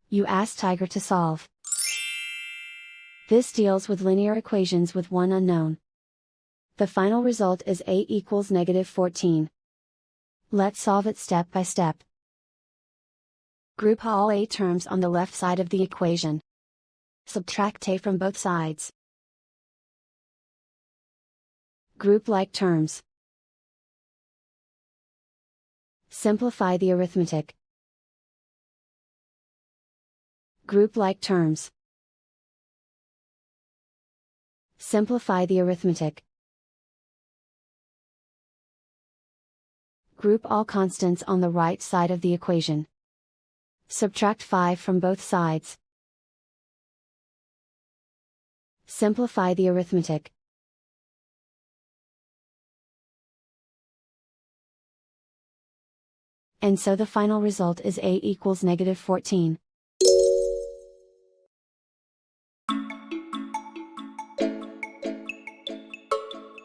You ask Tiger to solve. This deals with linear equations with one unknown. The final result is a equals -14. Let's solve it step by step. Group all a terms on the left side of the equation. Subtract a from both sides. Group like terms. Simplify the arithmetic. Group like terms. Simplify the arithmetic. Group all constants on the right side of the equation. Subtract 5 from both sides. Simplify the arithmetic. And so the final result is a equals -14.